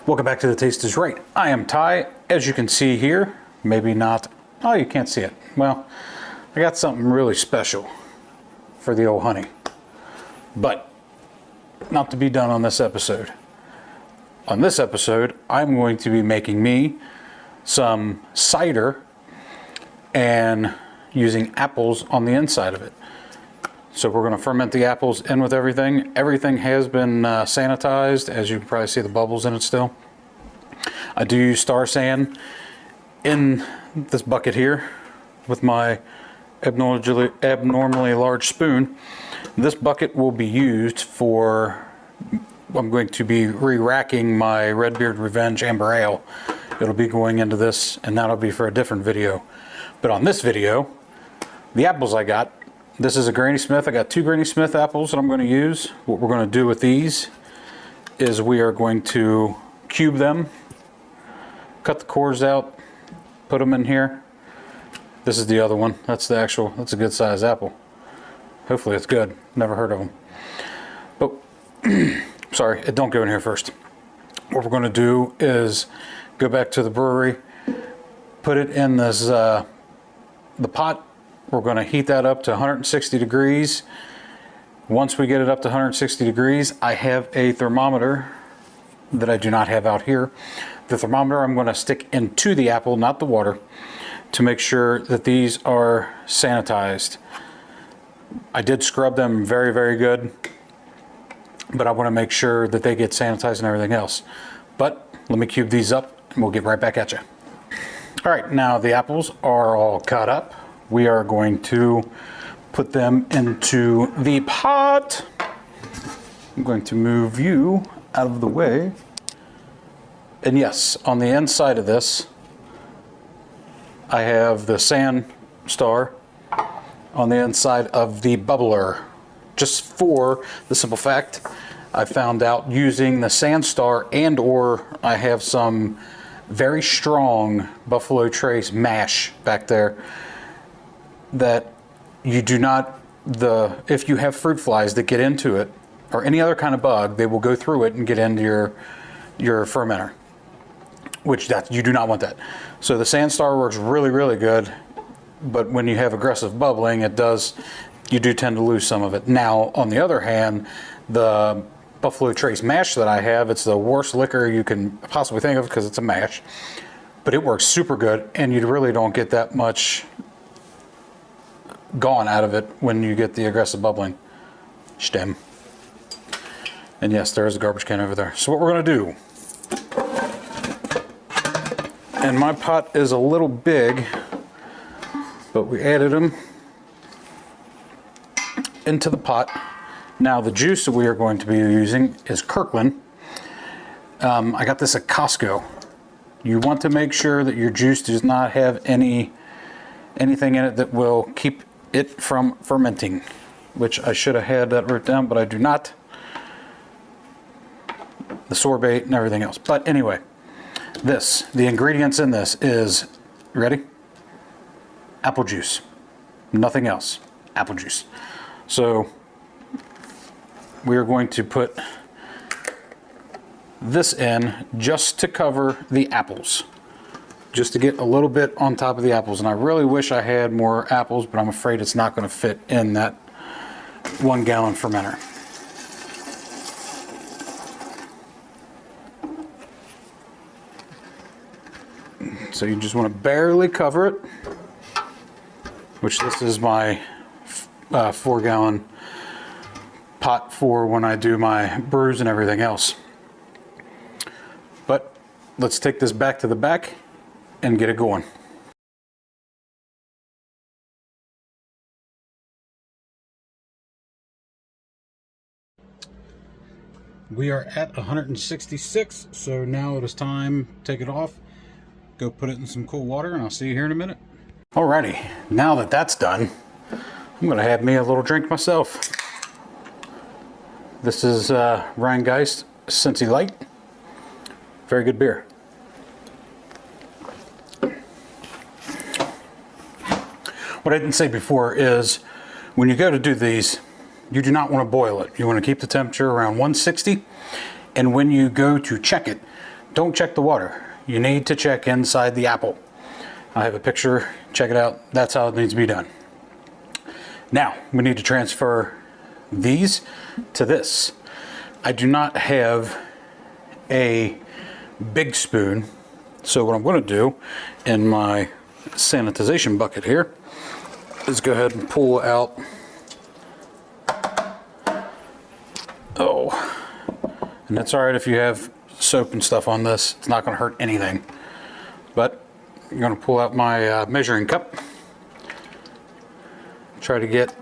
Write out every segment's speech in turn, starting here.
Welcome back to The Taste is Right. I am Ty. As you can see here, maybe not, oh, you can't see it. Well, I got something really special for the old honey, but not to be done on this episode. On this episode, I'm going to be making me some cider and using apples on the inside of it. So we're going to ferment the apples in with everything. Everything has been sanitized, as you can probably see the bubbles in it still. I do use Star San in this bucket here with my abnormally large spoon. This bucket will be used for, I'm going to be re-racking my Redbeard Revenge Amber Ale. It'll be going into this, and that'll be for a different video. But on this video, the apples I got, this is a Granny Smith. I got 2 Granny Smith apples that I'm going to use. What we're going to do with these is we are going to cube them, cut the cores out, put them in here. This is the other one. That's the actual, that's a good size apple. Hopefully it's good. Never heard of them. But, sorry, it don't go in here first. What we're going to do is go back to the brewery, put it in this, the pot. We're going to heat that up to 160 degrees. Once we get it up to 160 degrees, I have a thermometer that I do not have out here. The thermometer I'm going to stick into the apple, not the water, to make sure that these are sanitized. I did scrub them very, very good, but I want to make sure that they get sanitized and everything else. But let me cube these up and we'll get right back at you. All right, now the apples are all cut up. We are going to put them into the pot. I'm going to move you out of the way. And yes, on the inside of this, I have the Sand Star on the inside of the bubbler. Just for the simple fact, I found out using the Sand Star and or I have some very strong Buffalo Trace mash back there that you do not, if you have fruit flies that get into it or any other kind of bug, they will go through it and get into your fermenter, which you do not want that. So the Sand Star works really, really good, but when you have aggressive bubbling, you do tend to lose some of it. Now, on the other hand, the Buffalo Trace mash that I have, it's the worst liquor you can possibly think of because it's a mash, but it works super good and you really don't get that much gone out of it when you get the aggressive bubbling stem. And yes, there is a garbage can over there. So what we're going to do, and my pot is a little big, but we added them into the pot. Now the juice that we are going to be using is Kirkland. I got this at Costco. You want to make sure that your juice does not have anything in it that will keep it from fermenting, which I should have had that written down, but I do not. The sorbate and everything else. But anyway, the ingredients in this is, you ready? Apple juice. Nothing else. Apple juice. So we are going to put this in just to cover the apples, just to get a little bit on top of the apples. And I really wish I had more apples, but I'm afraid it's not going to fit in that 1 gallon fermenter. So you just want to barely cover it, which this is my 4 gallon pot for when I do my brews and everything else. But let's take this back to the back and get it going. We are at 166, so now it is time to take it off, go put it in some cool water, and I'll see you here in a minute. Alrighty, now that that's done, I'm gonna have me a little drink myself. This is Rheingeist Cincy Light. Very good beer. What I didn't say before is when you go to do these, you do not want to boil it. You want to keep the temperature around 160, and when you go to check it, don't check the water. You need to check inside the apple. I have a picture, check it out. That's how it needs to be done. Now, we need to transfer these to this. I do not have a big spoon, so what I'm going to do in my sanitization bucket here is go ahead and pull out, and that's alright if you have soap and stuff on this, it's not going to hurt anything. But I'm going to pull out my measuring cup, try to get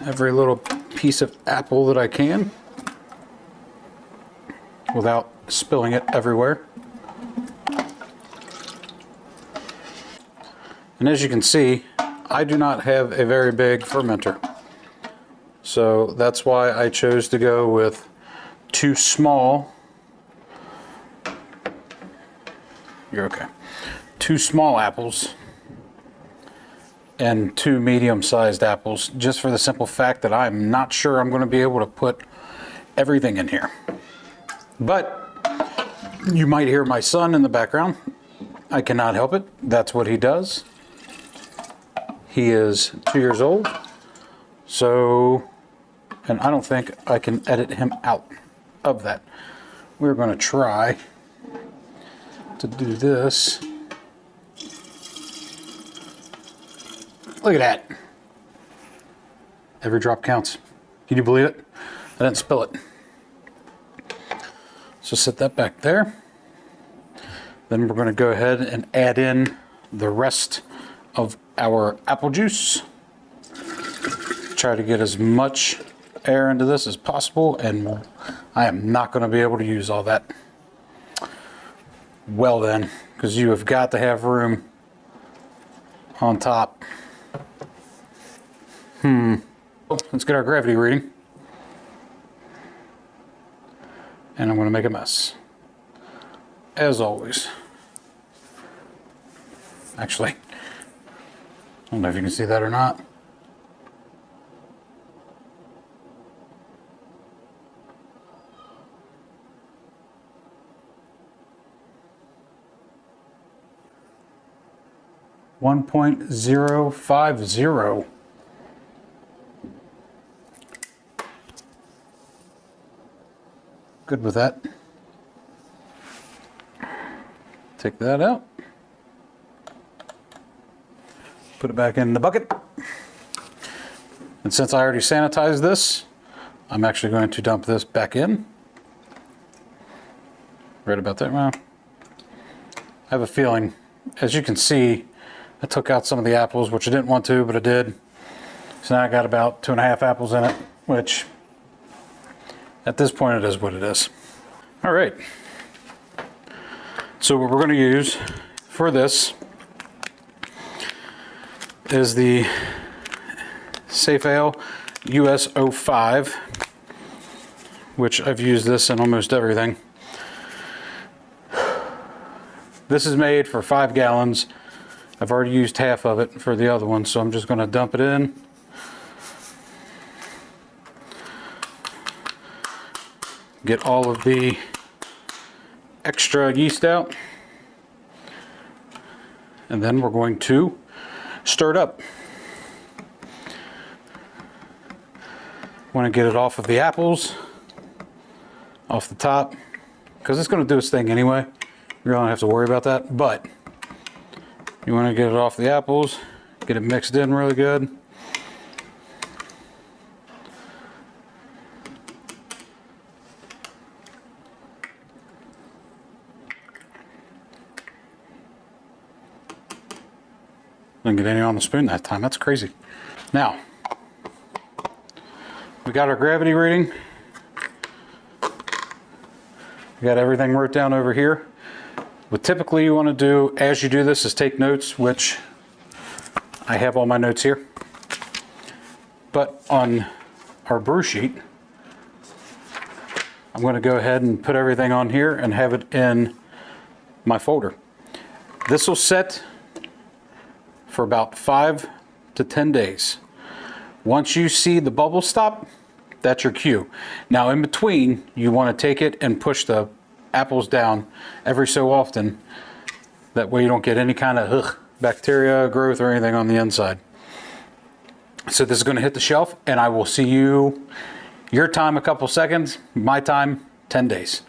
every little piece of apple that I can without spilling it everywhere. And as you can see, I do not have a very big fermenter. So that's why I chose to go with 2 small, you're okay, 2 small apples and 2 medium-sized apples, just for the simple fact that I'm not sure I'm going to be able to put everything in here. But you might hear my son in the background. I cannot help it. That's what he does. He is 2 years old, so, and I don't think I can edit him out of that. We're going to try to do this. Look at that. Every drop counts. Can you believe it? I didn't spill it. So set that back there. Then we're going to go ahead and add in the rest of our apple juice. Try to get as much air into this as possible, and I am not going to be able to use all that. Well then, because you have got to have room on top. Let's get our gravity reading. And I'm going to make a mess, as always. Actually, I don't know if you can see that or not. .050. Good with that. Take that out. Put it back in the bucket. And since I already sanitized this, I'm actually going to dump this back in. Right about there. Well, I have a feeling, as you can see, I took out some of the apples, which I didn't want to, but I did. So now I got about 2.5 apples in it, which at this point it is what it is. All right. So what we're going to use for this is the Safale US-05, which I've used this in almost everything. This is made for 5 gallons. I've already used half of it for the other one, so I'm just going to dump it in. Get all of the extra yeast out. And then we're going to stir it up. Want to get it off of the apples, off the top, because it's going to do its thing anyway. You don't have to worry about that, but you want to get it off the apples, get it mixed in really good. Didn't get any on the spoon that time. That's crazy. Now, we got our gravity reading. We got everything wrote down over here. What typically you want to do as you do this is take notes, which I have all my notes here. But on our brew sheet, I'm going to go ahead and put everything on here and have it in my folder. This will set for about 5 to 10 days. Once you see the bubbles stop, That's your cue. Now in between, you want to take it and push the apples down every so often. That way you don't get any kind of bacteria growth or anything on the inside. So this is going to hit the shelf, and I will see you, your time a couple seconds, my time 10 days.